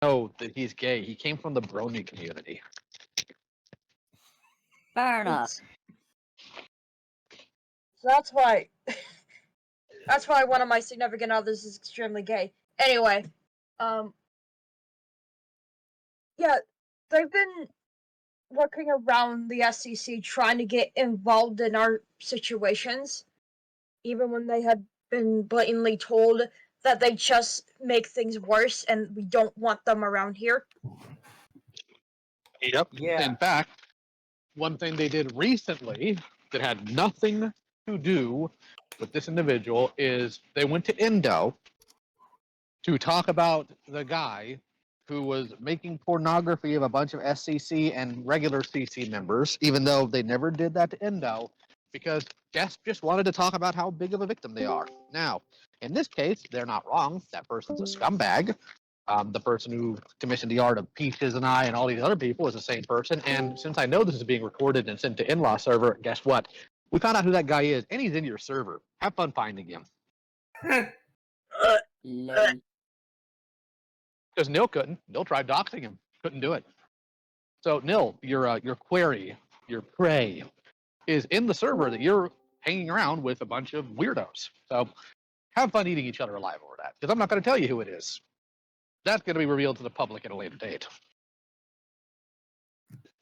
know that he's gay. He came from the brony community. Fair enough. So that's why. That's why one of my significant others is extremely gay. Anyway, yeah, they've been working around the SEC trying to get involved in our situations, even when they had been blatantly told that they just make things worse and we don't want them around here. Yep. Yeah. In fact, one thing they did recently that had nothing to do with this individual is they went to Indo to talk about the guy who was making pornography of a bunch of SCC and regular CC members, even though they never did that to Indo, because Jesp just wanted to talk about how big of a victim they are. Now, in this case, they're not wrong. That person's a scumbag. The person who commissioned the art of Peaches and I and all these other people is the same person. And since I know this is being recorded and sent to in-law server, guess what? We found out who that guy is, and he's in your server. Have fun finding him. Lol. Because Nil couldn't. Nil tried doxing him. Couldn't do it. So Nil, your query, your prey, is in the server that you're hanging around with a bunch of weirdos. So have fun eating each other alive over that. Because I'm not going to tell you who it is. That's going to be revealed to the public at a later date.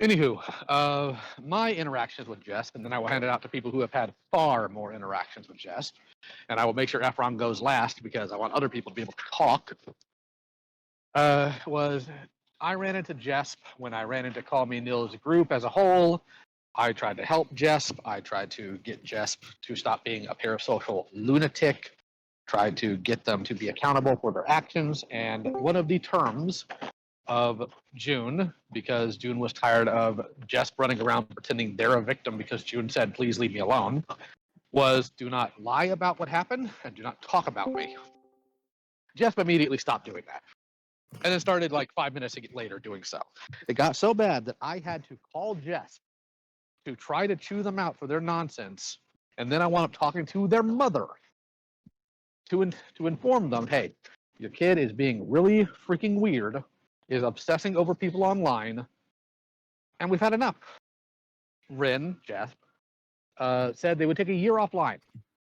Anywho, my interactions with Jesp, and then I will hand it out to people who have had far more interactions with Jesp. And I will make sure Ephron goes last because I want other people to be able to talk. Was I ran into Jesp when I ran into Call Me Nil's group as a whole. I tried to help Jesp. I tried to get Jesp to stop being a parasocial lunatic. Tried to get them to be accountable for their actions. And one of the terms of June, because June was tired of Jesp running around pretending they're a victim because June said, please leave me alone, was do not lie about what happened and do not talk about me. Jesp immediately stopped doing that. And then started like 5 minutes later doing so. It got so bad that I had to call Jesp to try to chew them out for their nonsense. And then I wound up talking to their mother to inform them, hey, your kid is being really freaking weird, is obsessing over people online, and we've had enough. Rin, Jesp, said they would take a year offline,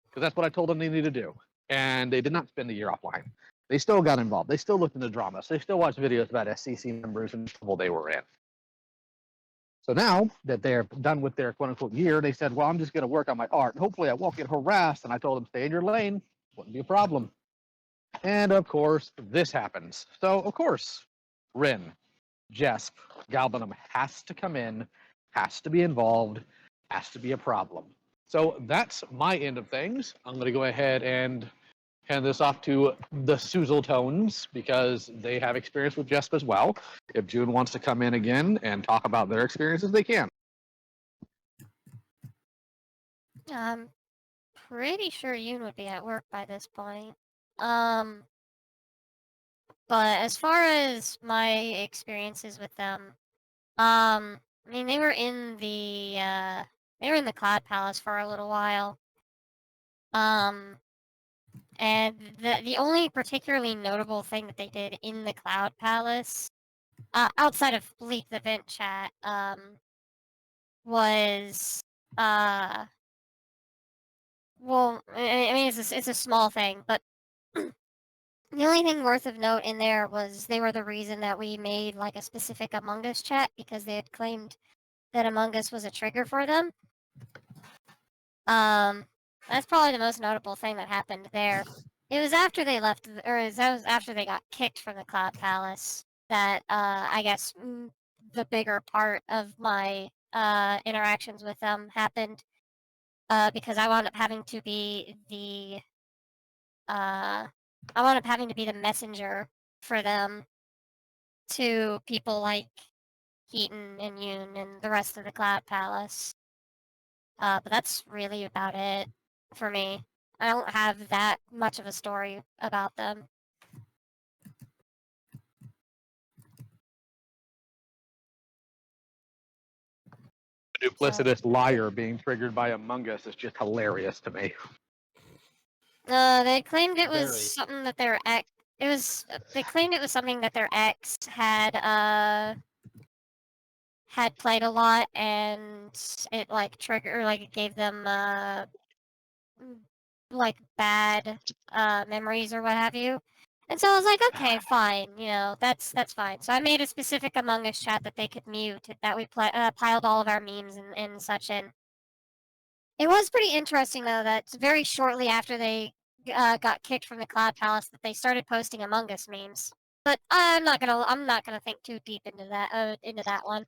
because that's what I told them they needed to do. And they did not spend a year offline. They still got involved. They still looked into dramas. They still watched videos about SCC members and the trouble they were in. So now that they're done with their quote-unquote year, they said, well, I'm just going to work on my art. Hopefully I won't get harassed. And I told them, stay in your lane. Wouldn't be a problem. And, of course, this happens. So, of course, Rin, Jesp, Galbanum has to come in, has to be involved, has to be a problem. So that's my end of things. I'm going to go ahead and hand this off to the Suzeltones because they have experience with Jesp as well. If June wants to come in again and talk about their experiences, they can. I'm pretty sure Yoon would be at work by this point. But as far as my experiences with them, I mean they were in the Cloud Palace for a little while. And the only particularly notable thing that they did in the Cloud Palace, outside of Bleak the Vent chat, was well, I mean it's a small thing, but the only thing worth of note in there was they were the reason that we made like a specific Among Us chat because they had claimed that Among Us was a trigger for them. That's probably the most notable thing that happened there. It was after they left, or that was after they got kicked from the Cloud Palace that I guess the bigger part of my interactions with them happened because I wound up having to be the messenger for them to people like Keaton and Yoon and the rest of the Cloud Palace. But that's really about it for me. I don't have that much of a story about them. The duplicitous liar being triggered by Among Us is just hilarious to me. They claimed it was Very. something that they were it was they claimed it was something that their ex had played a lot, and it like triggered, like it gave them like bad memories or what have you. And so I was like, okay, fine, that's fine. So I made a specific Among Us chat that they could mute, that we piled all of our memes and such in. It was pretty interesting though that very shortly after they got kicked from the Cloud Palace, that they started posting Among Us memes. But I'm not gonna think too deep into that one.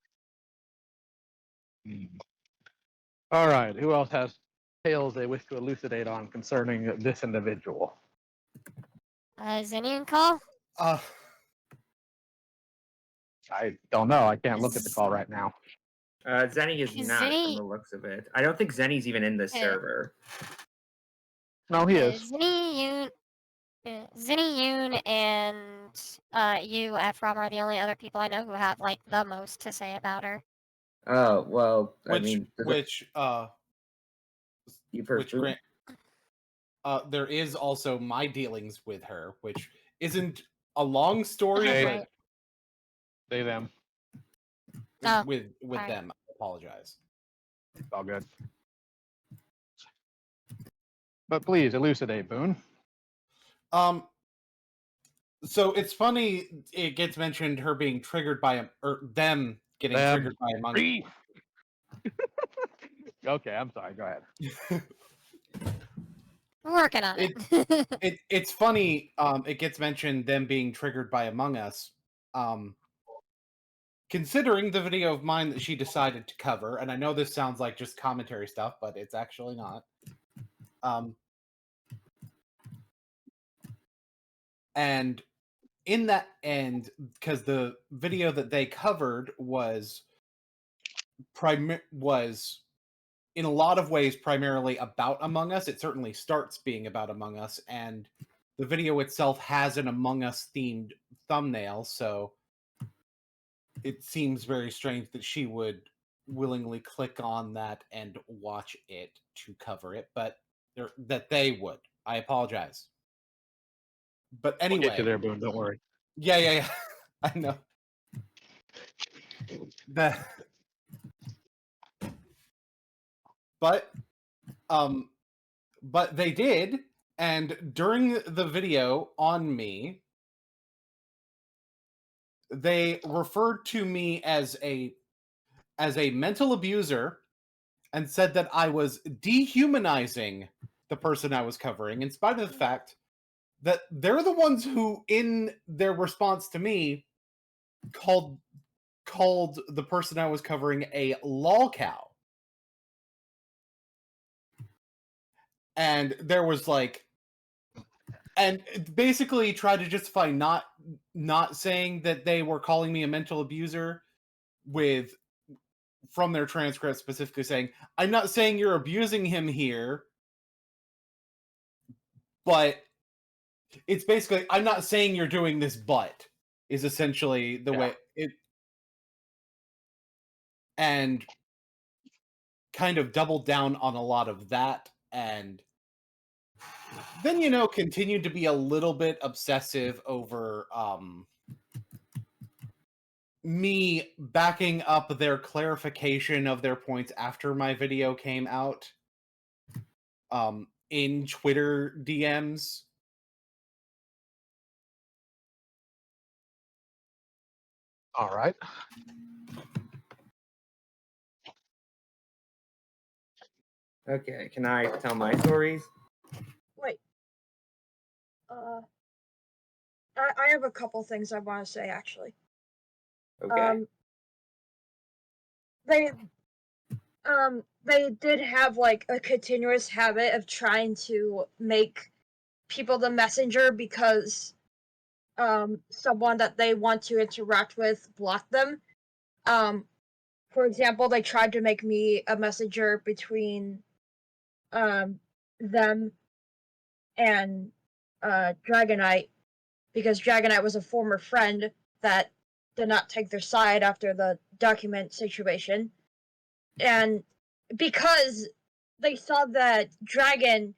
All right. Who else has tales they wish to elucidate on concerning this individual? Is anyone call? I don't know. I can't look at the call right now. Zenny is Is not Zenny- from the looks of it. I don't think Zenny's even in this Yeah. server. No, he is. Zinny, Yoon, and you, Ephraim, are the only other people I know who have like the most to say about her. Oh well, I Which mean, you've heard which grant there is also my dealings with her, which isn't a long story, Hey. but They, them. Oh, with alright. them. I apologize. It's all good. But please elucidate, Boone. So it's funny it gets mentioned her being triggered by or them getting Them. triggered by Among Us. Okay, I'm sorry. Go ahead. We're working on it. It's funny. It gets mentioned them being triggered by Among Us. Considering the video of mine that she decided to cover, and I know this sounds like just commentary stuff, but it's actually not. And in that end, because the video that they covered was in a lot of ways primarily about Among Us. It certainly starts being about Among Us, and the video itself has an Among Us themed thumbnail, so it seems very strange that she would willingly click on that and watch it to cover it, but that they would. I apologize. But We'll anyway, get you there, Boone. Don't worry. yeah. I know. But they did, and during the video on me, they referred to me as a mental abuser and said that I was dehumanizing the person I was covering, in spite of the fact that they're the ones who, in their response to me, called the person I was covering a lol cow. And there was like, and basically tried to justify not saying that they were calling me a mental abuser, with from their transcript specifically saying, I'm not saying you're abusing him here, but it's basically, I'm not saying you're doing this, but is essentially the way it, and kind of doubled down on a lot of that, and then continued to be a little bit obsessive over me backing up their clarification of their points after my video came out in Twitter DMs. All right. Okay, can I tell my stories? Wait. I have a couple things I want to say actually. Okay. They did have like a continuous habit of trying to make people the messenger because someone that they want to interact with blocked them. For example, they tried to make me a messenger between them and Dragonite, because Dragonite was a former friend that did not take their side after the document situation. And because they saw that Dragon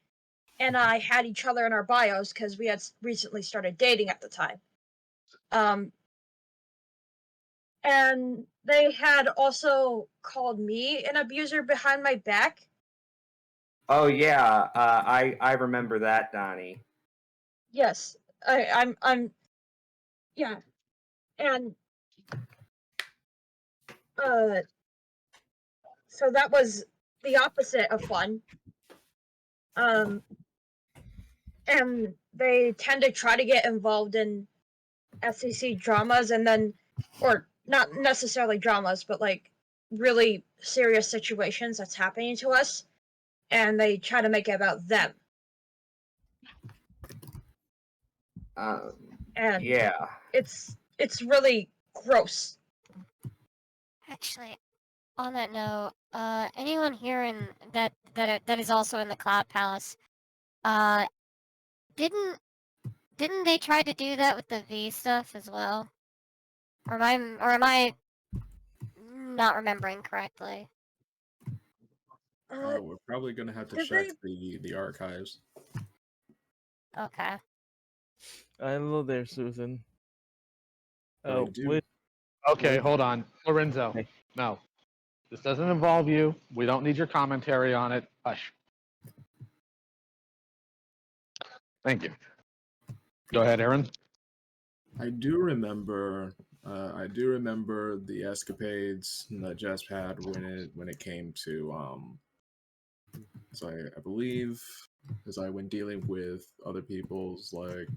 and I had each other in our bios because we had recently started dating at the time. And they had also called me an abuser behind my back. Oh yeah, I remember that, Donnie. Yes, I'm yeah, and so that was the opposite of fun. And they tend to try to get involved in SEC dramas, and then, or not necessarily dramas, but like really serious situations that's happening to us, and they try to make it about them. And Yeah. it's really gross. Actually, on that note, anyone here in that is also in the Cloud Palace, didn't they try to do that with the V stuff as well? Or am I not remembering correctly? We're probably gonna have to did check the archives. Okay. Hello there, Susan. I do. Wait, Okay, hold on. Lorenzo, Okay. no. This doesn't involve you. We don't need your commentary on it. Hush. Thank you. Go ahead, Aaron. I do remember the escapades that Jesp had when it came to so I believe as I when dealing with other people's like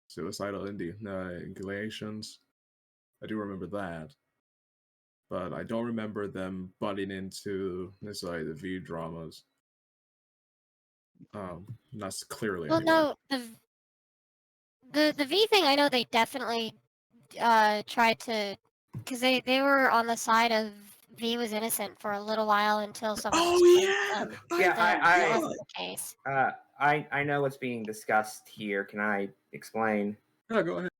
suicidal inclinations. I do remember that. But I don't remember them butting into necessarily the V dramas. Not clearly Well, anyway. no, the V thing, I know they definitely tried to, because they were on the side of V was innocent for a little while until someone explained to them Yeah, that wasn't the case. I know what's being discussed here. Can I explain? Yeah, go ahead.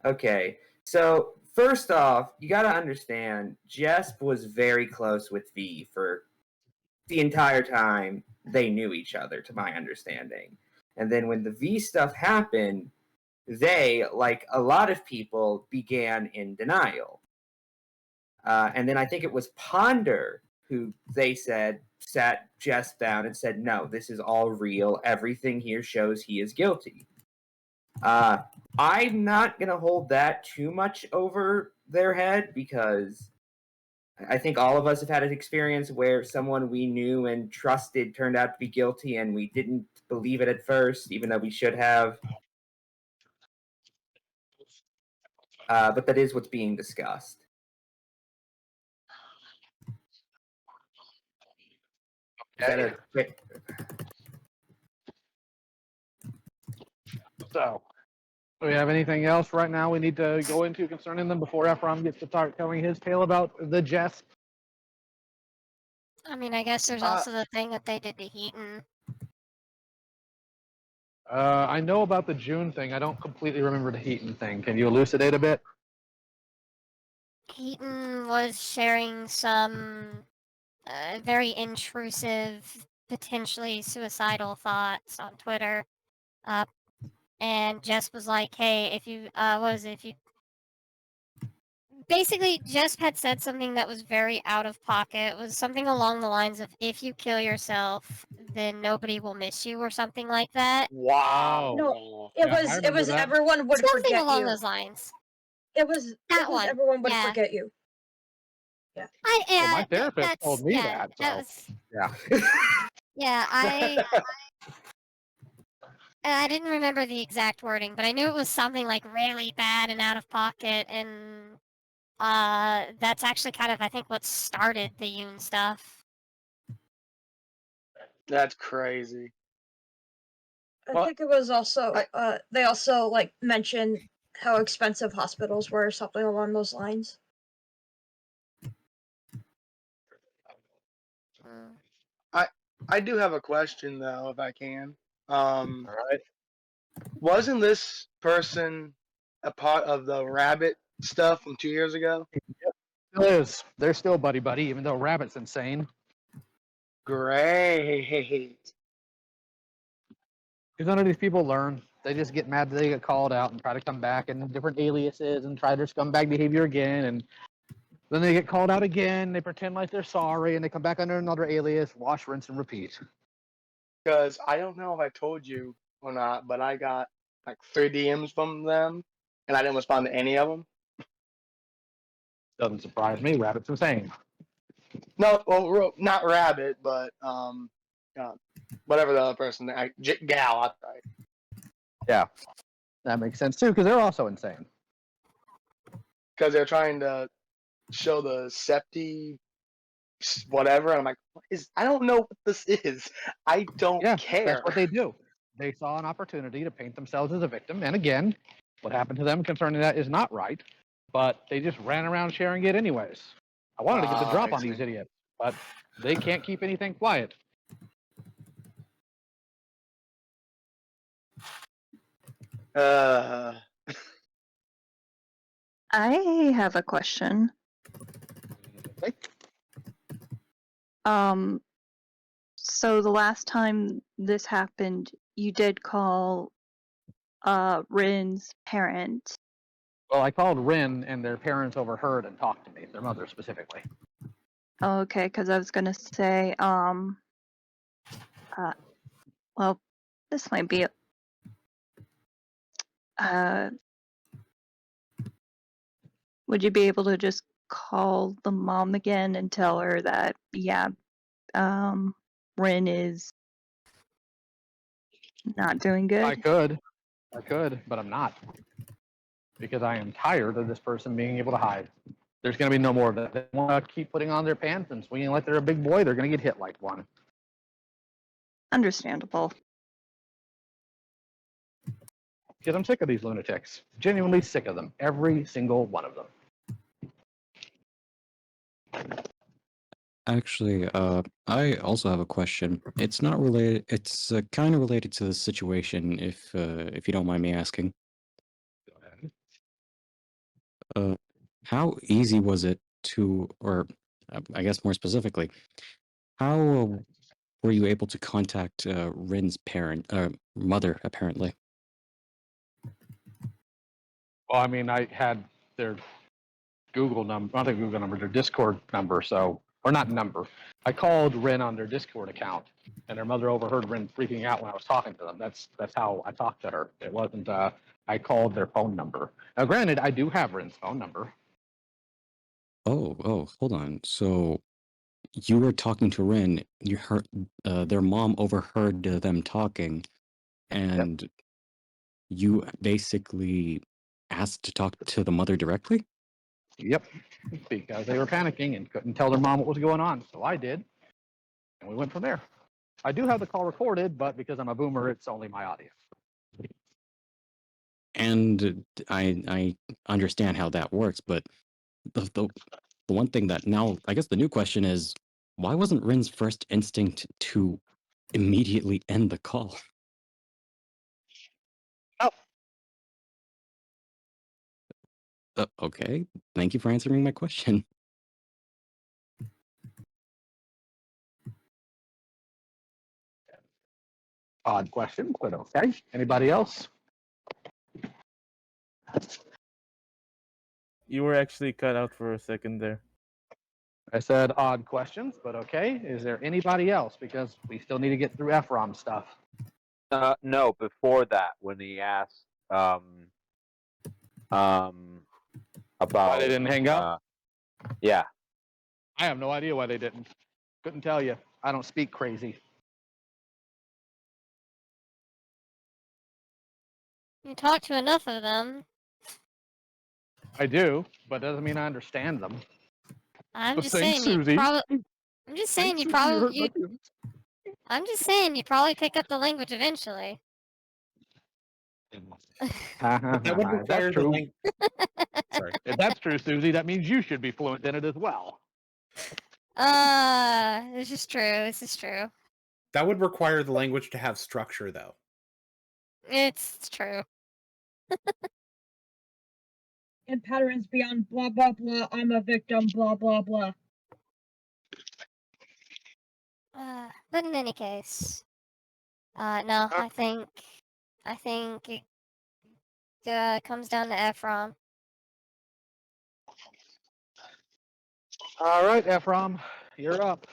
Okay, so first off, you got to understand, Jesp was very close with V for the entire time they knew each other, to my understanding. And then when the V stuff happened, they, like a lot of people, began in denial. And then I think it was Ponder who they said sat Jess down and said, no, this is all real. Everything here shows he is guilty. I'm not going to hold that too much over their head because I think all of us have had an experience where someone we knew and trusted turned out to be guilty and we didn't believe it at first, even though we should have. But that is what's being discussed. Is that a So, do we have anything else right now we need to go into concerning them before Ephraim gets to start telling his tale about the Jesp? I mean, I guess there's also the thing that they did to Heaton. I know about the June thing. I don't completely remember the Heaton thing. Can you elucidate a bit? Heaton was sharing some very intrusive, potentially suicidal thoughts on Twitter. And Jess was like, hey, if you, what was it? If you. Basically, Jess had said something that was very out of pocket. It was something along the lines of, if you kill yourself, then nobody will miss you, or something like that. Wow. No, Yeah, I it remember was that. everyone would Something forget along you. those lines. It was one, everyone would yeah. forget you. Yeah. Well, my therapist told me yeah, that. So. That was, Yeah. yeah, I didn't remember the exact wording, but I knew it was something like really bad and out of pocket, and that's actually kind of, I think, what started the Yoon stuff. That's crazy. I think it was also they also like mentioned how expensive hospitals were, or something along those lines. I do have a question though, if I can. All right. Wasn't this person a part of the rabbit stuff from 2 years ago? Still is. They're still buddy, even though Rabbit's insane. Great. Because none of these people learn. They just get mad that they get called out and try to come back in different aliases and try their scumbag behavior again. And then they get called out again. They pretend like they're sorry and they come back under another alias, wash, rinse, and repeat. Because I don't know if I told you or not, but I got like 3 DMs from them, and I didn't respond to any of them. Doesn't surprise me. Rabbit's insane. No, well, not Rabbit, but whatever the other person, Gal. That's right. Yeah. That makes sense too, because they're also insane. Because they're trying to show the Septi whatever, and I'm like, I don't know what this is. I don't care. That's what they do. They saw an opportunity to paint themselves as a victim, and again, what happened to them concerning that is not right, but they just ran around sharing it anyways. I wanted to get the drop I on see. these idiots, but they can't keep anything quiet. Uh, I have a question. Okay. So the last time this happened, you did call Rin's parent. Well, I called Rin, and their parents overheard and talked to me, their mother specifically. Okay, because I was gonna say, well, this might be, would you be able to just call the mom again and tell her that, yeah, Rin is not doing good? I could, but I'm not. Because I am tired of this person being able to hide. There's going to be no more of that. They want to keep putting on their pants and swinging like they're a big boy. They're going to get hit like one. Understandable. Because I'm sick of these lunatics. Genuinely sick of them. Every single one of them. Actually, I also have a question. It's not related. It's kind of related to the situation, if you don't mind me asking. Go ahead. How easy was it to, or I guess more specifically, how were you able to contact Rin's mother? Apparently. Well, I mean, I had their Google number, not their Google number, their Discord number. So, or not number. I called Rin on their Discord account, and their mother overheard Rin freaking out when I was talking to them. That's how I talked to her. It wasn't. I called their phone number. Now, granted, I do have Rin's phone number. Oh, hold on. So you were talking to Rin. You heard their mom overheard them talking, and you basically asked to talk to the mother directly? Yep, because they were panicking and couldn't tell their mom what was going on. So I did, and we went from there. I do have the call recorded, but because I'm a boomer, it's only my audio. And I understand how that works, but the one thing that now, I guess the new question is, why wasn't Rin's first instinct to immediately end the call? Oh. Okay, thank you for answering my question. Odd question, but okay. Anybody else? You were actually cut out for a second there. I said odd questions, but okay. Is there anybody else? Because we still need to get through Ephraim stuff. No, before that, when he asked about Why they didn't hang up? Yeah. I have no idea why they didn't. Couldn't tell you. I don't speak crazy. You talk to enough of them. I do, but doesn't mean I understand them. I'm But just thanks, saying you Susie. probably. I'm just saying you probably. I'm just saying you probably pick up the language eventually. That would require That's the true. link. Sorry. If that's true, Susie, that means you should be fluent in it as well. This is true. This is true. That would require the language to have structure, though. It's true. And patterns beyond blah blah blah. I'm a victim. Blah blah blah. But in any case, no, I think I think it comes down to Ephraim. All right, Ephraim, you're up.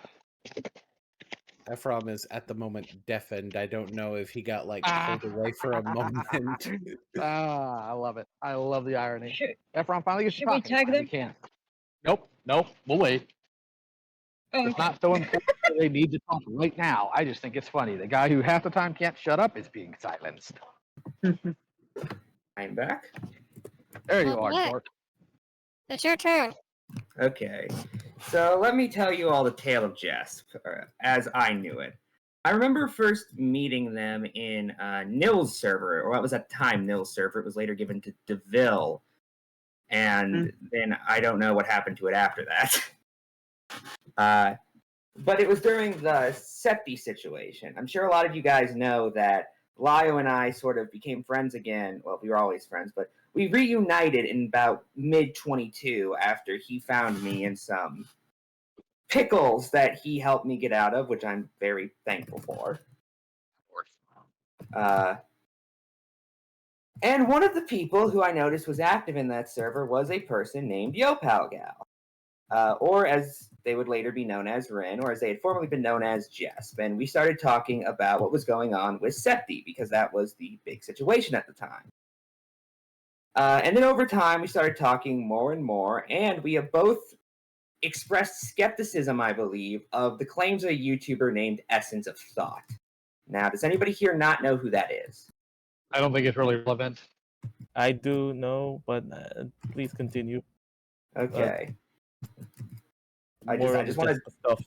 Ephraim is at the moment deafened. I don't know if he got like pulled away for a moment. I love it. I love the irony. Should, Ephraim finally gets to should we talking. tag Finally them? can. Nope. We'll wait. Oh, It's okay. not so important that they need to talk right now. I just think it's funny. The guy who half the time can't shut up is being silenced. I'm back. There you Welcome are, back. Dork. It's your turn. Okay, so let me tell you all the tale of Jesp, as I knew it. I remember first meeting them in Nils server, or what was at the time Nils server. It was later given to DeVille, and then I don't know what happened to it after that. But it was during the Septi situation. I'm sure a lot of you guys know that Lio and I sort of became friends again. Well, we were always friends, but we reunited in about mid-22 after he found me in some pickles that he helped me get out of, which I'm very thankful for. And one of the people who I noticed was active in that server was a person named Yopalgal. Or as they would later be known as Rin, or as they had formerly been known as Jesp. And we started talking about what was going on with Septi, because that was the big situation at the time. And then over time, we started talking more and more, and we have both expressed skepticism, I believe, of the claims of a YouTuber named Essence of Thought. Now, does anybody here not know who that is? I don't think it's really relevant. I do know, but please continue. Okay. I More just on the wanted Jesp stuff.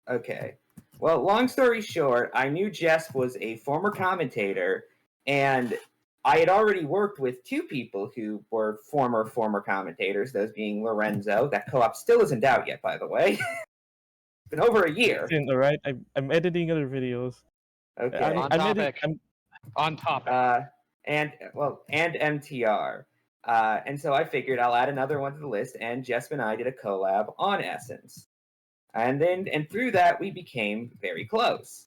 Okay. Well, long story short, I knew Jesp was a former commentator, and I had already worked with two people who were former commentators, those being Lorenzo. That co-op still isn't out yet, by the way. It's been over a year. All right, I'm editing other videos. Okay. On topic. On topic. And MTR. And so I figured I'll add another one to the list, and Jesp and I did a collab on Essence. And through that, we became very close.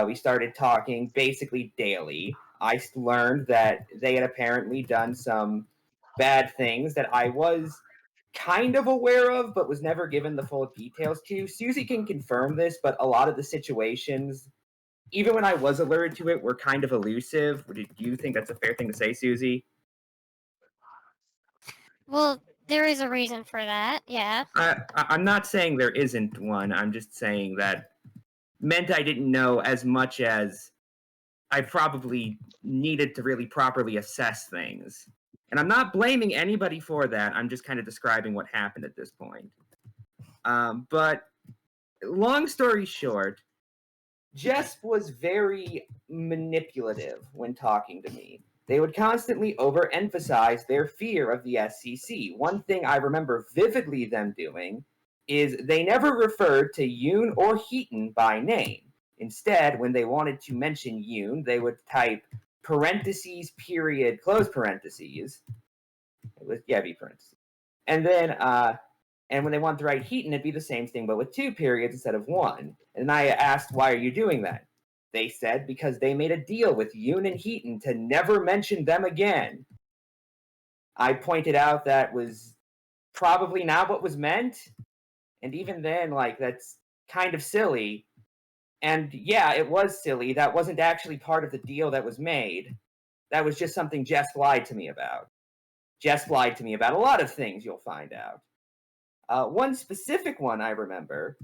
We started talking basically daily. I learned that they had apparently done some bad things that I was kind of aware of, but was never given the full details to. Susie can confirm this, but a lot of the situations, even when I was alerted to it, were kind of elusive. Do you think that's a fair thing to say, Susie? Well, there is a reason for that, yeah. I'm not saying there isn't one. I'm just saying that meant I didn't know as much as I probably needed to really properly assess things. And I'm not blaming anybody for that. I'm just kind of describing what happened at this point. But long story short, Jesp was very manipulative when talking to me. They would constantly overemphasize their fear of the SCC. One thing I remember vividly them doing is they never referred to Yoon or Heaton by name. Instead, when they wanted to mention Yoon, they would type parentheses, period, close parentheses. It was, be parentheses. And then, and when they wanted to write Heaton, it'd be the same thing, but with 2 periods instead of 1. And I asked, why are you doing that? They said because they made a deal with Yoon and Heaton to never mention them again. I pointed out that was probably not what was meant. And even then, like, that's kind of silly. And yeah, it was silly. That wasn't actually part of the deal that was made. That was just something Jesp lied to me about. Jesp lied to me about a lot of things, you'll find out. One specific one I remember,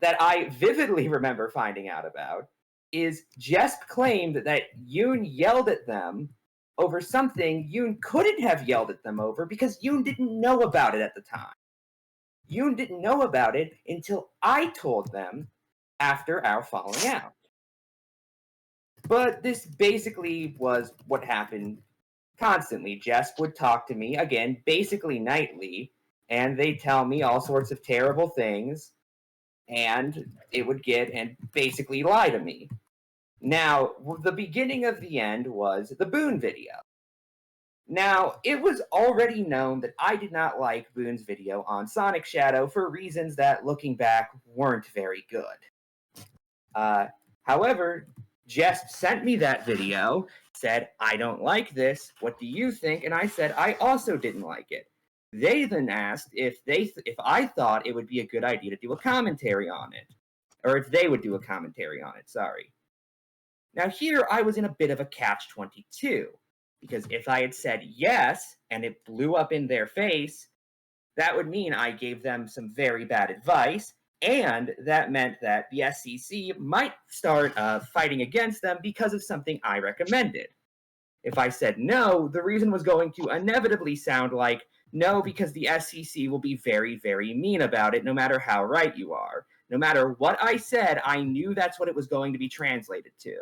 that I vividly remember finding out about, is Jesp claimed that Yoon yelled at them over something Yoon couldn't have yelled at them over because Yoon didn't know about it at the time. Yoon didn't know about it until I told them after our falling out. But this basically was what happened constantly. Jesp would talk to me, again, basically nightly, and they'd tell me all sorts of terrible things, and it would get and basically lie to me. Now, the beginning of the end was the Boone video. Now, it was already known that I did not like Boone's video on Sonic Shadow for reasons that, looking back, weren't very good. However, Jesp sent me that video, said, I don't like this. What do you think? And I said, I also didn't like it. They then asked if I thought it would be a good idea to do a commentary on it. Or if they would do a commentary on it, sorry. Now here I was in a bit of a catch-22, because if I had said yes, and it blew up in their face, that would mean I gave them some very bad advice, and that meant that the SEC might start fighting against them because of something I recommended. If I said no, the reason was going to inevitably sound like, no, because the SEC will be very, very mean about it, no matter how right you are. No matter what I said, I knew that's what it was going to be translated to.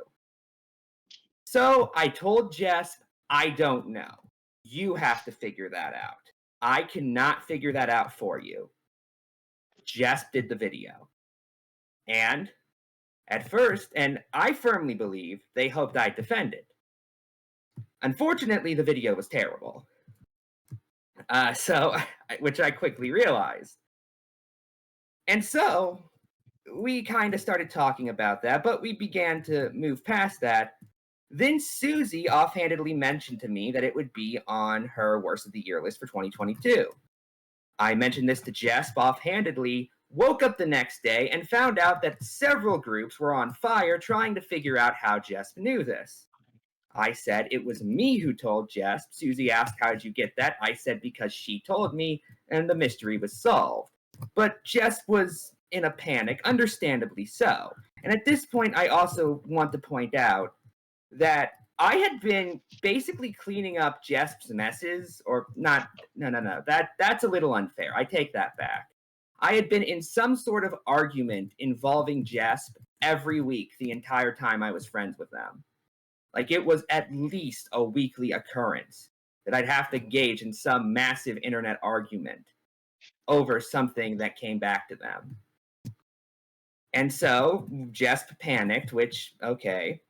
So I told Jesp, I don't know. You have to figure that out. I cannot figure that out for you. Jesp did the video. And at first, and I firmly believe, they hoped I'd defend it. Unfortunately, the video was terrible. Which I quickly realized. And so, we kind of started talking about that, but we began to move past that. Then Susie offhandedly mentioned to me that it would be on her Worst of the Year list for 2022. I mentioned this to Jesp offhandedly, woke up the next day, and found out that several groups were on fire trying to figure out how Jesp knew this. I said it was me who told Jesp. Susie asked, how did you get that? I said because she told me, and the mystery was solved. But Jesp was in a panic, understandably so. And at this point, I also want to point out that I had been basically cleaning up Jesp's messes, or not, no, that's a little unfair. I take that back. I had been in some sort of argument involving Jesp every week the entire time I was friends with them. Like, it was at least a weekly occurrence that I'd have to engage in some massive internet argument over something that came back to them. And so, Jesp panicked, which, okay.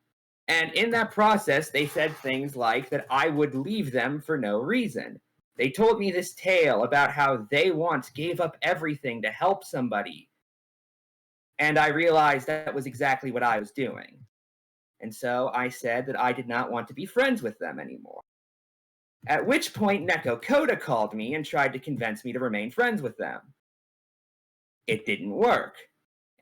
And in that process, they said things like that I would leave them for no reason. They told me this tale about how they once gave up everything to help somebody. And I realized that was exactly what I was doing. And so I said that I did not want to be friends with them anymore. At which point, Neko Koda called me and tried to convince me to remain friends with them. It didn't work.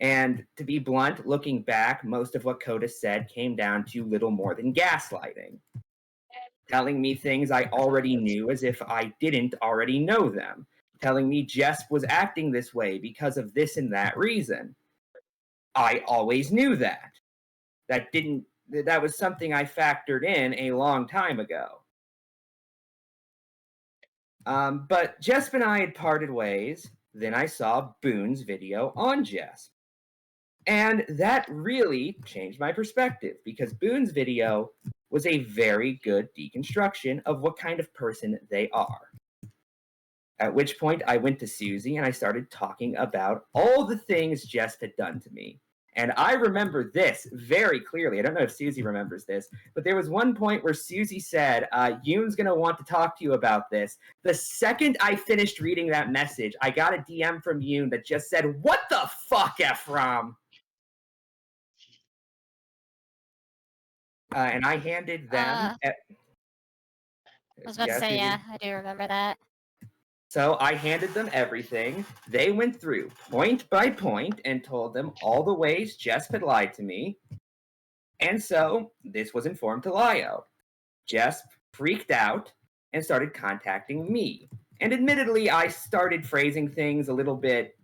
And to be blunt, looking back, most of what Koda said came down to little more than gaslighting. Telling me things I already knew as if I didn't already know them. Telling me Jesp was acting this way because of this and that reason. I always knew that. That was something I factored in a long time ago. But Jesp and I had parted ways. Then I saw Boone's video on Jesp. And that really changed my perspective, because Boone's video was a very good deconstruction of what kind of person they are. At which point I went to Susie and I started talking about all the things Jesp had done to me. And I remember this very clearly. I don't know if Susie remembers this, but there was one point where Susie said, Yoon's going to want to talk to you about this. The second I finished reading that message, I got a DM from Yoon that just said, what the fuck, Ephraim? And I handed them... I was about to say, yeah, I do remember that. So I handed them everything. They went through point by point and told them all the ways Jesp had lied to me. And so this was informed to Lio. Jesp freaked out and started contacting me. And admittedly, I started phrasing things a little bit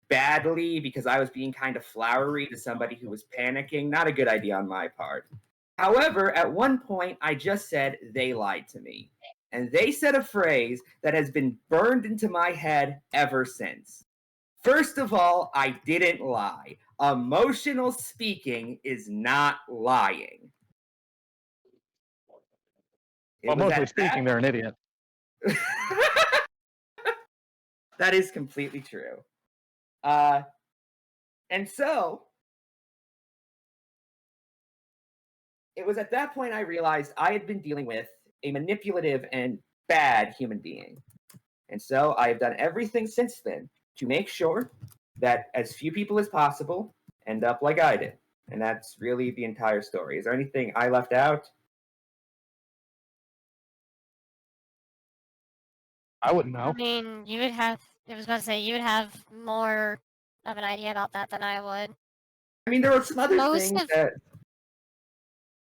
badly because I was being kind of flowery to somebody who was panicking. Not a good idea on my part. However, at one point, I just said they lied to me. And they said a phrase that has been burned into my head ever since. First of all, I didn't lie. Emotional speaking is not lying. Well, mostly speaking, they're an idiot. That is completely true. And so, it was at that point I realized I had been dealing with a manipulative and bad human being. And so I have done everything since then to make sure that as few people as possible end up like I did. And that's really the entire story. Is there anything I left out? I wouldn't I know. mean, you would have. I was about to say you would have more of an idea about that than I would. I mean, there were some other Most things of- that.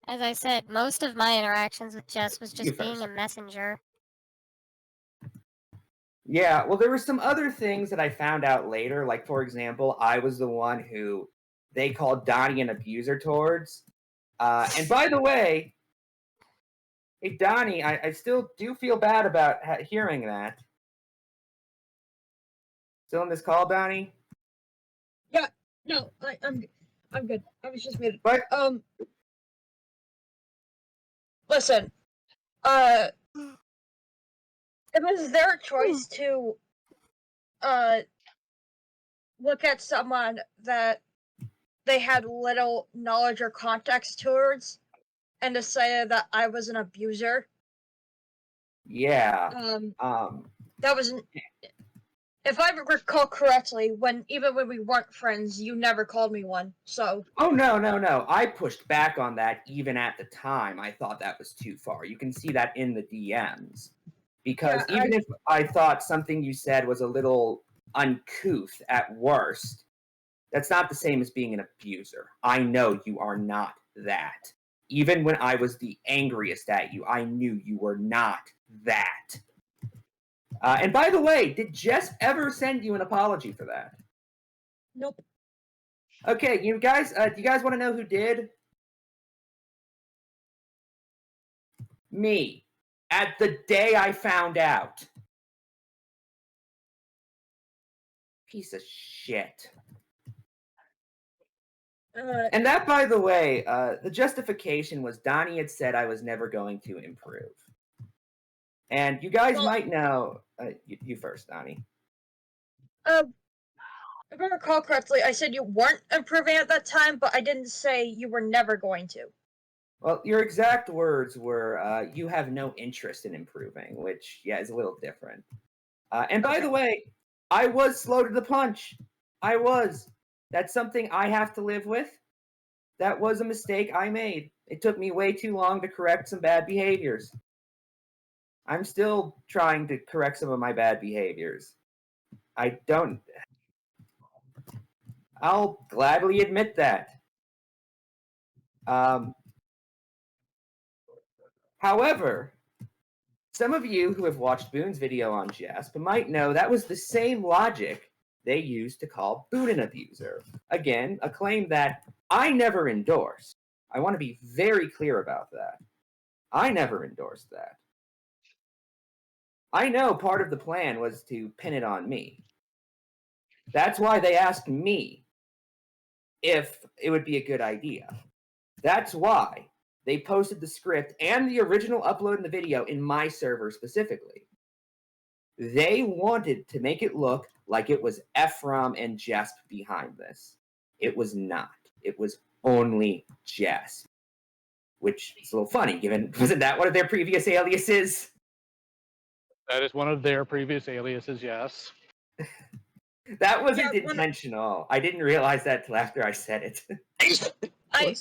As I said, most of my interactions with Jess was You just being first. a messenger. Yeah, well, there were some other things that I found out later. Like, for example, I was the one who they called Donnie an abuser towards. And by the way, hey, Donnie, I still do feel bad about hearing that. Still in this call, Donnie? No, I'm good. I was just muted. But Listen, it was their choice to look at someone that they had little knowledge or context towards and to say that I was an abuser. yeah, That was, if I recall correctly, even when we weren't friends, you never called me one. So. Oh no! I pushed back on that even at the time. I thought that was too far. You can see that in the DMs. Because Yeah, even if I thought something you said was a little uncouth at worst, that's not the same as being an abuser. I know you are not that. Even when I was the angriest at you, I knew you were not that. And by the way, did Jesp ever send you an apology for that? Nope. Okay, you guys, do you guys want to know who did? Me. At the day I found out. Piece of shit. And that, by the way, the justification was Donnie had said I was never going to improve. And you guys might know. You first, Donnie. If I recall correctly, I said you weren't improving at that time, but I didn't say you were never going to. Well, your exact words were, you have no interest in improving, which, yeah, is a little different. And by the way, I was slow to the punch. I was. That's something I have to live with. That was a mistake I made. It took me way too long to correct some bad behaviors. I'm still trying to correct some of my bad behaviors. I'll gladly admit that. However, some of you who have watched Boone's video on Jesp might know that was the same logic they used to call Boone an abuser. Again, a claim that I never endorsed. I want to be very clear about that. I never endorsed that. I know part of the plan was to pin it on me. That's why they asked me if it would be a good idea. That's why they posted the script and the original upload in the video in my server specifically. They wanted to make it look like it was Ephraim and Jesp behind this. It was not. It was only Jesp. Which is a little funny, given, wasn't that one of their previous aliases? That is one of their previous aliases, yes. That wasn't intentional. I didn't realize that till after I said it. I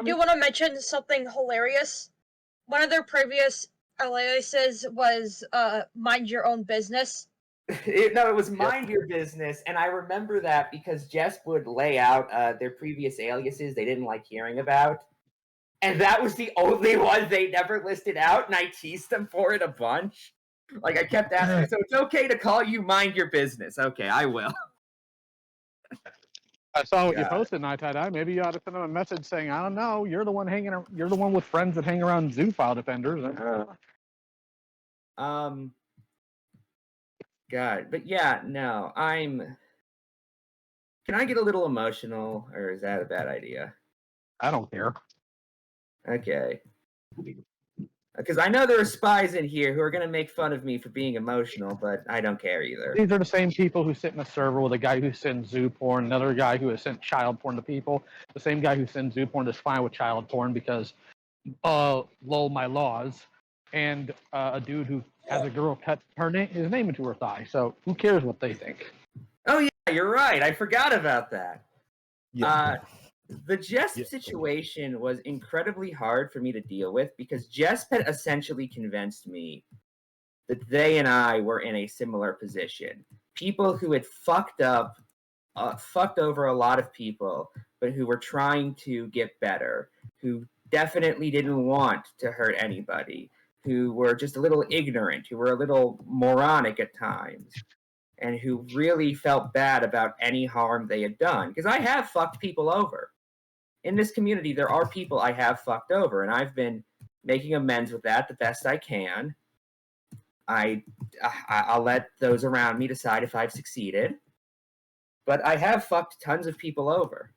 do want to mention something hilarious. One of their previous aliases was mind your own business. It was mind your business, and I remember that because Jesp would lay out their previous aliases they didn't like hearing about, and that was the only one they never listed out, and I teased them for it a bunch. Like, I kept asking, so it's okay to call you mind your business. Okay, I will. I saw what you posted, Night Tie. Maybe you ought to send them a message saying, "I don't know, you're the one you're the one with friends that hang around zoo file defenders." God, but yeah, no, Can I get a little emotional, or is that a bad idea? I don't care. Okay. Because I know there are spies in here who are going to make fun of me for being emotional, but I don't care either. These are the same people who sit in a server with a guy who sends zoo porn, another guy who has sent child porn to people. The same guy who sends zoo porn is fine with child porn because, lol, my laws. And a dude who has a girl cut his name into her thigh. So who cares what they think? Oh yeah, you're right. I forgot about that. Yeah. The Jesp situation was incredibly hard for me to deal with because Jesp had essentially convinced me that they and I were in a similar position. People who had fucked over a lot of people, but who were trying to get better, who definitely didn't want to hurt anybody, who were just a little ignorant, who were a little moronic at times, and who really felt bad about any harm they had done. Because I have fucked people over. In this community, there are people I have fucked over, and I've been making amends with that the best I can. I'll let those around me decide if I've succeeded. But I have fucked tons of people over.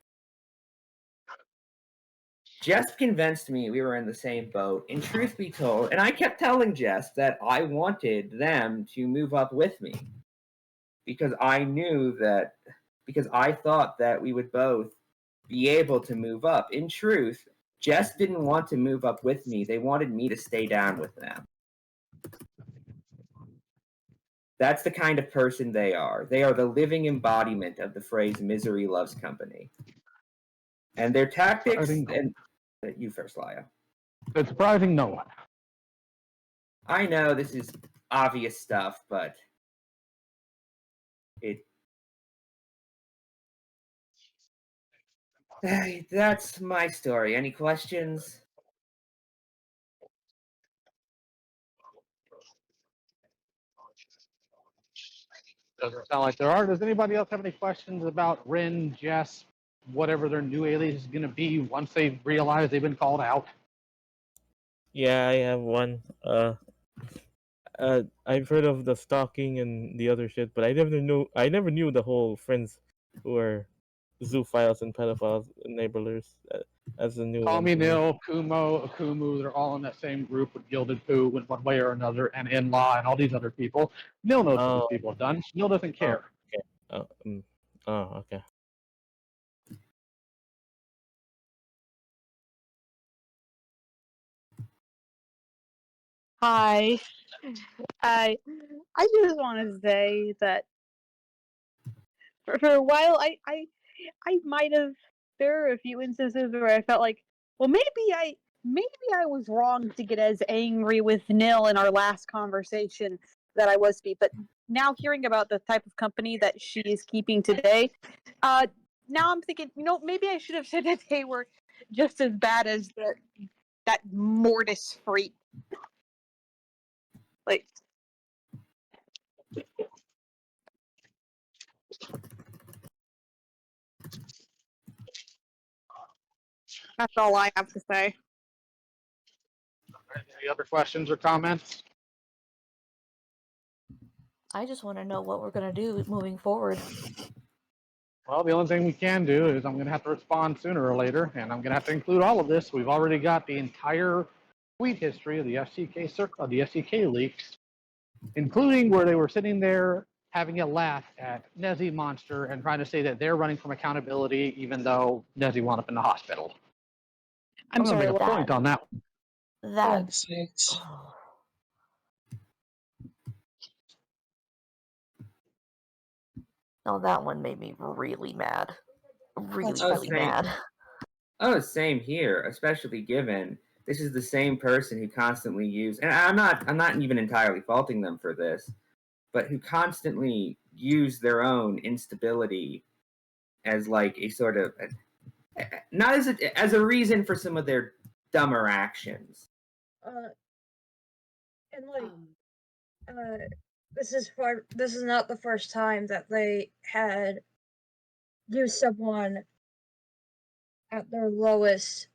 Jesp convinced me we were in the same boat, and truth be told, and I kept telling Jesp that I wanted them to move up with me. Because I thought that we would both be able to move up. In truth, Jesp didn't want to move up with me. They wanted me to stay down with them. That's the kind of person they are. They are the living embodiment of the phrase misery loves company. And their tactics, and you first, Laya. It's surprising no one. I know this is obvious stuff, but that's my story. Any questions? Doesn't sound like there are. Does anybody else have any questions about Rin, Jess, whatever their new alias is going to be once they realize they've been called out? Yeah, I have one. I've heard of the stalking and the other shit, but I never knew the whole friends who are zoophiles and pedophiles enablers as a new Call one. me to Nil, Kumo, Akumu, they're all in that same group with Gilded Poo in one way or another, and In-Law and all these other people. Nil knows what these people have done. Nil doesn't care. Okay. Okay. Hi. I just want to say that for a while I might have, there are a few instances where I felt like, well, maybe I was wrong to get as angry with Nil in our last conversation that I was to be, but now hearing about the type of company that she is keeping today, now I'm thinking, maybe I should have said that they were just as bad as that Mortis freak. Like, that's all I have to say. Any other questions or comments? I just want to know what we're going to do moving forward. Well, the only thing we can do is I'm going to have to respond sooner or later, and I'm going to have to include all of this. We've already got the entire tweet history of the FCK circle, the FCK leaks, including where they were sitting there having a laugh at Nezzy Monster and trying to say that they're running from accountability, even though Nezzy wound up in the hospital. I'm going to sorry, make a what? point on that one. That. Oh, that one made me really mad. Really mad. Oh, same here, especially given this is the same person who constantly used, and I'm not even entirely faulting them for this, but who constantly use their own instability as like a sort of, not as a reason for some of their dumber actions. And like, this is not the first time that they had used someone at their lowest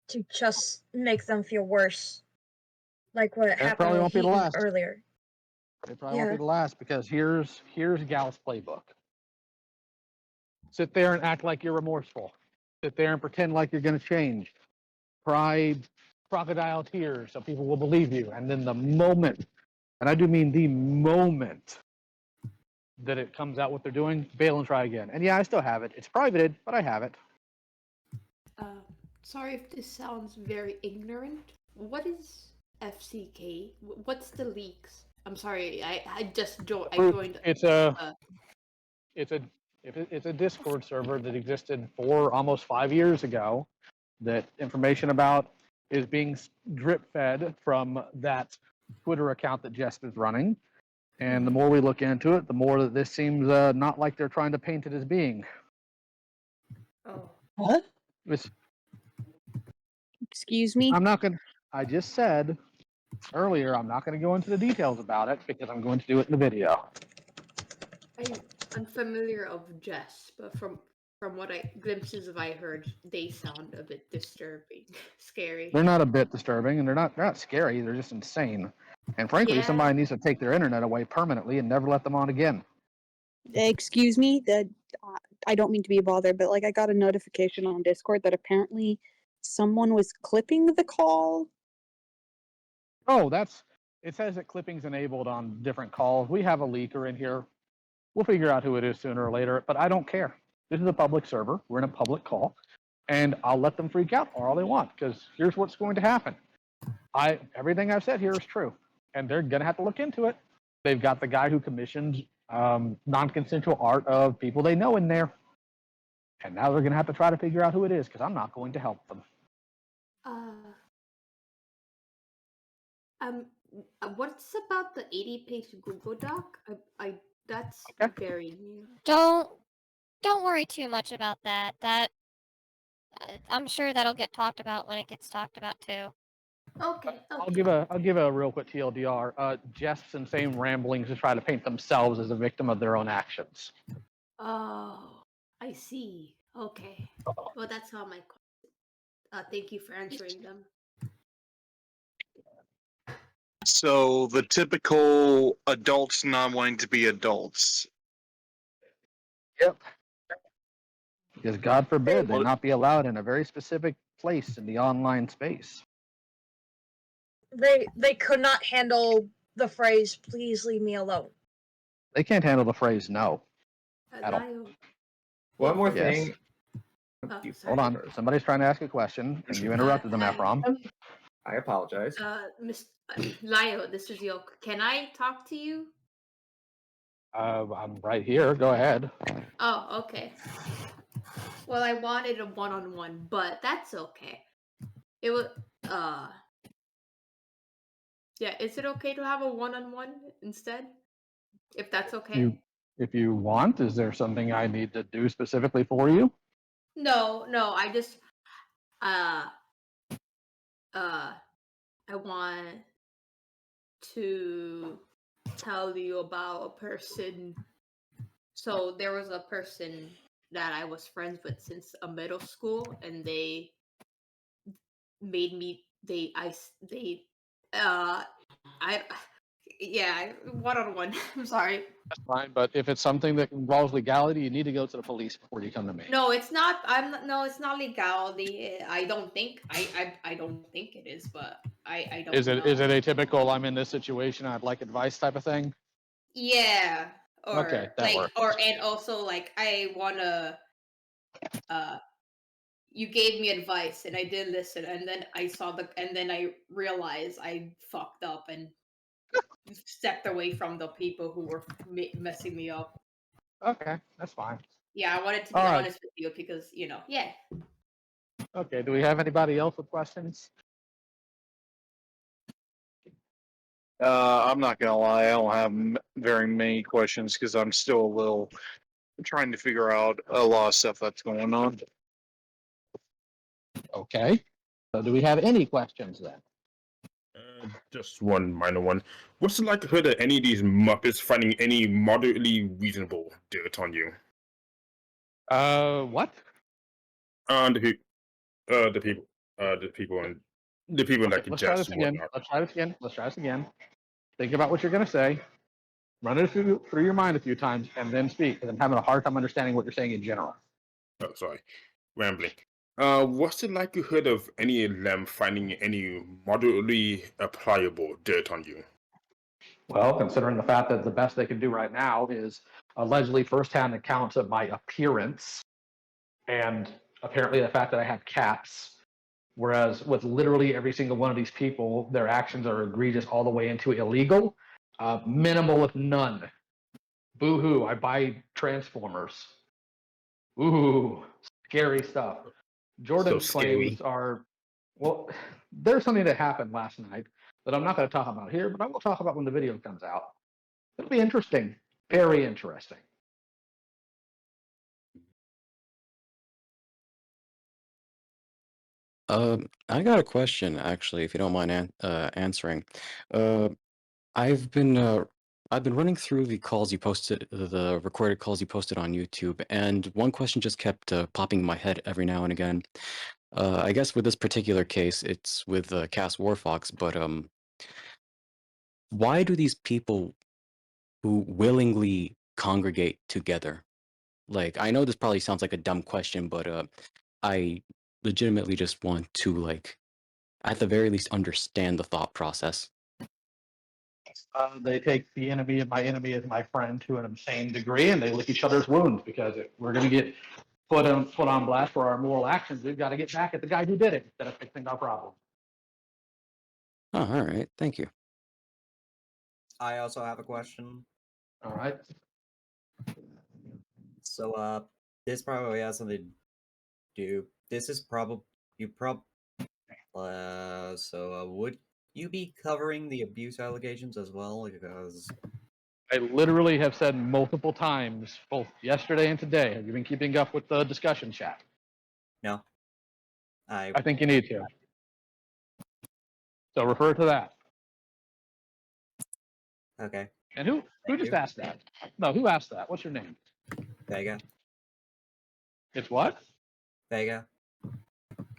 to just make them feel worse, like what happened probably with won't be the Heaton last. earlier. It probably won't be the last, because here's Gal's playbook. Sit there and act like you're remorseful. Sit there and pretend like you're going to change. Cry crocodile tears so people will believe you. And then the moment, and I do mean the moment, that it comes out what they're doing, bail and try again. And yeah, I still have it. It's privated, but I have it. Sorry if this sounds very ignorant. What is FCK? What's the leaks? I'm sorry, I just joined. It's a If it's a Discord server that existed almost 5 years ago, that information about is being drip fed from that Twitter account that Jesp is running. And the more we look into it, the more that this seems not like they're trying to paint it as being. Oh. What? Excuse me? I just said earlier, I'm not going to go into the details about it because I'm going to do it in the video. I'm unfamiliar of Jesp, but from what glimpses of I heard, they sound a bit disturbing, scary. They're not a bit disturbing, and they're not scary. They're just insane. And frankly, Yeah. somebody needs to take their internet away permanently and never let them on again. Excuse me, that I don't mean to be bothered, but like I got a notification on Discord that apparently someone was clipping the call. Oh, it says that clipping's enabled on different calls. We have a leaker in here. We'll figure out who it is sooner or later, but I don't care. This is a public server. We're in a public call, and I'll let them freak out all they want, because here's what's going to happen. Everything I've said here is true, and they're going to have to look into it. They've got the guy who commissioned non-consensual art of people they know in there, and now they're going to have to try to figure out who it is, because I'm not going to help them. What's about the 80-page Google Doc? That's very new. Don't worry too much about that. I'm sure that'll get talked about when it gets talked about too. Okay. I'll give a real quick TLDR. Jesp's insane ramblings to try to paint themselves as a victim of their own actions. Oh, I see. Okay. Well, that's all my questions. Thank you for answering them. So the typical adults not wanting to be adults. Yep. Because God forbid they not be allowed in a very specific place in the online space. They could not handle the phrase "please leave me alone." They can't handle the phrase "no." At all. One more Yes. thing. Hold on. Somebody's trying to ask a question, and you interrupted them, Ephraim. I apologize. Miss Lio, this is Yoke. Can I talk to you? I'm right here. Go ahead. Oh, okay. Well, I wanted a one-on-one, but that's okay. It was yeah, is it okay to have a one-on-one instead? If that's okay? If you want, is there something I need to do specifically for you? No, I just I want to tell you about a person. So there was a person that I was friends with since middle school, and they made me one-on-one. I'm sorry. That's fine, but if it's something that involves legality, you need to go to the police before you come to me. No, it's not. No, it's not legality. I don't think. I don't think it is, but I don't. Is it know. is it a typical "I'm in this situation, I'd like advice" type of thing? Yeah. Or Okay, that works. and also like I wanna. You gave me advice and I did listen, and then I realized I fucked up and stepped away from the people who were messing me up. Okay, that's fine. Yeah, I wanted to be All right. honest with you because yeah. Okay, do we have anybody else with questions? I'm not gonna lie, I don't have very many questions because I'm still a little trying to figure out a lot of stuff that's going on. Okay. So do we have any questions then? Just one minor one. What's the likelihood of any of these Muppets finding any moderately reasonable dirt on you? What? The people that can Let's try just this again. Let's try this again. Think about what you're going to say. Run it through your mind a few times and then speak, because I'm having a hard time understanding what you're saying in general. Oh, sorry, rambling. What's the likelihood of any of them finding any moderately applicable dirt on you? Well, considering the fact that the best they can do right now is allegedly firsthand accounts of my appearance, and apparently the fact that I have caps, whereas with literally every single one of these people, their actions are egregious all the way into illegal, minimal if none. Boo-hoo, I buy Transformers. Ooh, scary stuff. Jordan's scary. claims are, well, there's something that happened last night that I'm not going to talk about here, but I will talk about when the video comes out. It'll be interesting. Very interesting. I got a question actually, if you don't mind answering. Uh, I've been uh, I've been running through the calls you posted, the recorded calls you posted on YouTube, and one question just kept popping in my head every now and again. I guess with this particular case, it's with Cass Warfox, but why do these people who willingly congregate together? Like, I know this probably sounds like a dumb question, but I legitimately just want to, like, at the very least, understand the thought process. They take the enemy of my enemy as my friend to an insane degree, and they lick each other's wounds, because if we're going to get put on blast for our moral actions, we've got to get back at the guy who did it instead of fixing our problem. Oh, all right. Thank you. I also have a question. All right. So, this probably has something to do. This is probably would you be covering the abuse allegations as well? Because I literally have said multiple times, both yesterday and today. Have you been keeping up with the discussion chat? no, I think you need to. So refer to that. Okay. And who just asked that? No, who asked that? What's your name? Vega. It's what? Vega.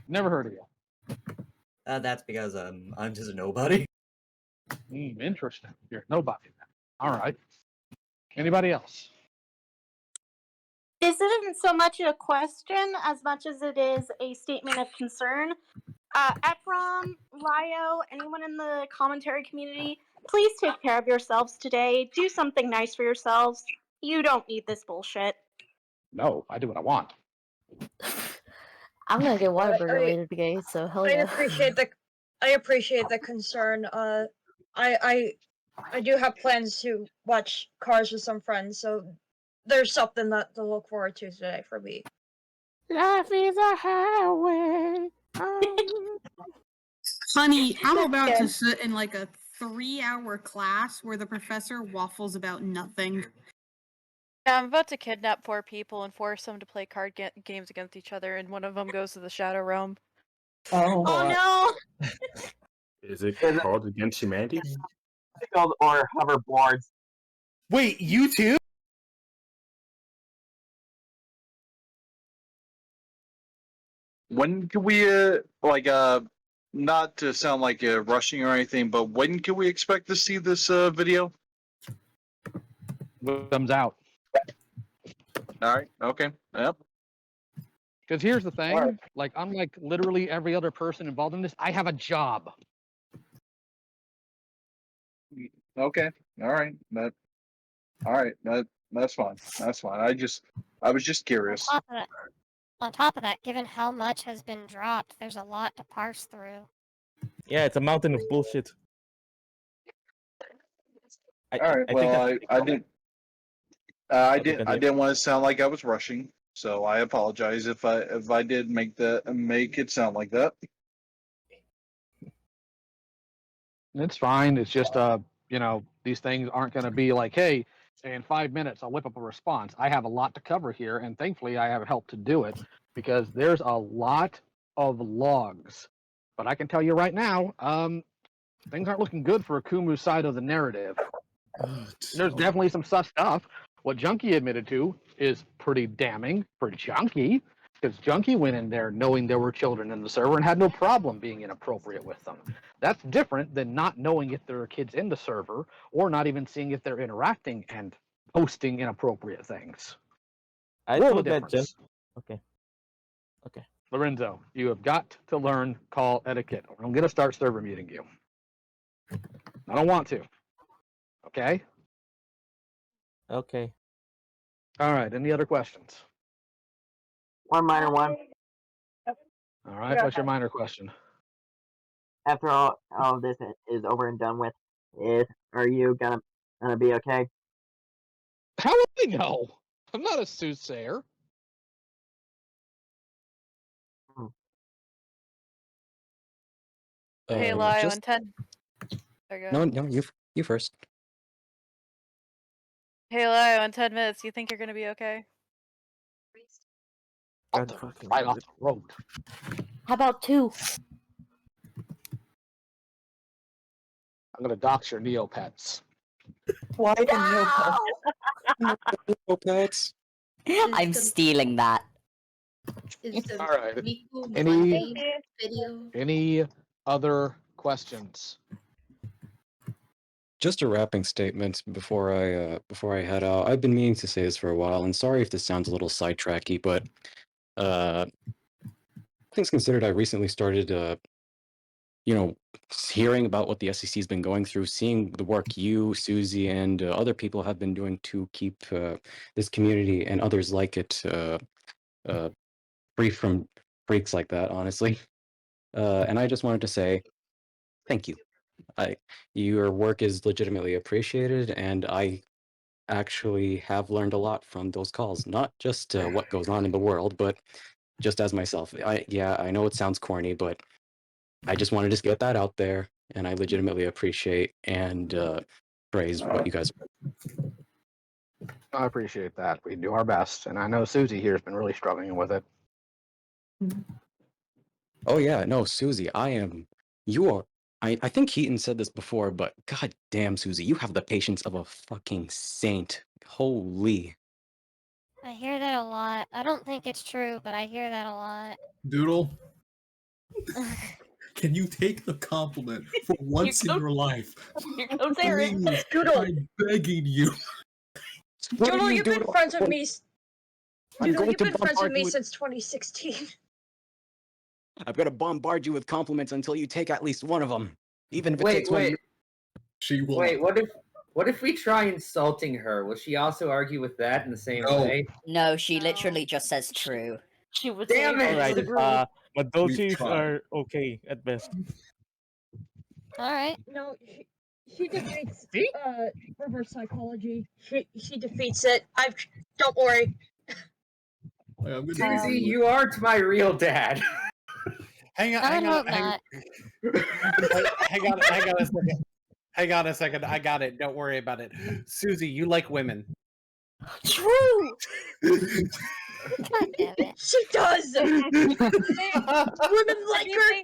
Never heard of you. That's because I'm just a nobody. Interesting. You're nobody. All right. Anybody else? This isn't so much a question as much as it is a statement of concern. Ephraim, Lio, anyone in the commentary community, please take care of yourselves today. Do something nice for yourselves. You don't need this bullshit. No, I do what I want. I'm gonna get Whataburger later today, so hell yeah. I appreciate the concern. I do have plans to watch Cars with some friends, so there's something that to look forward to today for me. Life is a highway. Honey, I'm That's about to good. sit in like a 3-hour class where the professor waffles about nothing. Yeah, I'm about to kidnap 4 people and force them to play card games against each other, and one of them goes to the Shadow Realm. Oh no! Is it called Against Humanity? Or hoverboards. Wait, you too? When can we, not to sound like rushing or anything, but when can we expect to see this video? When it comes out. All right. Okay. Yep. Because here's the thing, like, unlike literally every other person involved in this, I have a job. Okay. All right. That's fine. That's fine. I was just curious. On top of that, given how much has been dropped, there's a lot to parse through. Yeah, it's a mountain of bullshit. All right. Well, I didn't want to sound like I was rushing, so I apologize if I did make it sound like that. It's fine. It's just these things aren't going to be like, hey, in 5 minutes I'll whip up a response. I have a lot to cover here, and thankfully I have help to do it, because there's a lot of logs. But I can tell you right now, things aren't looking good for Akumu's side of the narrative. There's definitely some sus stuff. What Junkie admitted to is pretty damning for Junkie, because Junkie went in there knowing there were children in the server and had no problem being inappropriate with them. That's different than not knowing if there are kids in the server, or not even seeing if they're interacting and posting inappropriate things. I World of told that difference. Okay. Lorenzo, you have got to learn call etiquette, or I'm going to start server muting you. I don't want to. Okay? Okay. All right, any other questions? One minor one. All right, what's your minor question? After all of this is over and done with, are you gonna be okay? How would I know? I'm not a soothsayer. Hey, Lio, just in 10. There you no, go. no, you first. Hey, Lio, in 10 minutes, you think you're gonna be okay? Right off the road. How about 2? I'm gonna dox your Neopets. Why the Neopets? Neopets. I'm stealing that. Is the All right. Miku Any Monday video? any other questions? Just a wrapping statement before I head out. I've been meaning to say this for a while, and sorry if this sounds a little sidetracky, but things considered, I recently started hearing about what the SEC has been going through, seeing the work you, Susie, and other people have been doing to keep this community and others like it free from freaks like that, honestly. And I just wanted to say thank you. Your work is legitimately appreciated, and I actually have learned a lot from those calls. Not just what goes on in the world, but just as myself. I know it sounds corny, but I just wanted to get that out there, and I legitimately appreciate and praise what you guys. I appreciate that. We do our best, and I know Susie here has been really struggling with it. Oh yeah, no, Susie, you are. I think Keaton said this before, but god damn, Susie, you have the patience of a fucking saint. Holy. I hear that a lot. I don't think it's true, but I hear that a lot. Doodle, can you take the compliment for once in your life? Here goes Aaron. Please, Doodle. I'm begging you. Doodle, you've been friends with me. I'm Doodle, going you've to been friends with bombard me you with- since 2016. I've got to bombard you with compliments until you take at least one of them, even if it Wait, takes wait. 1 She will. Wait, what if we try insulting her? Will she also argue with that in the same way? No, she literally just says true. She would Damn say it! Alright, disagree. but We've Dolces tried. are okay at best. Alright. No, she defeats reverse psychology. She defeats it. Don't worry. Susie, you aren't my real dad. Hang on, I hang on, hope hang, not. hang on a second. Hang on a second. I got it. Don't worry about it. Susie, you like women. True. God damn it. She does. Women like her.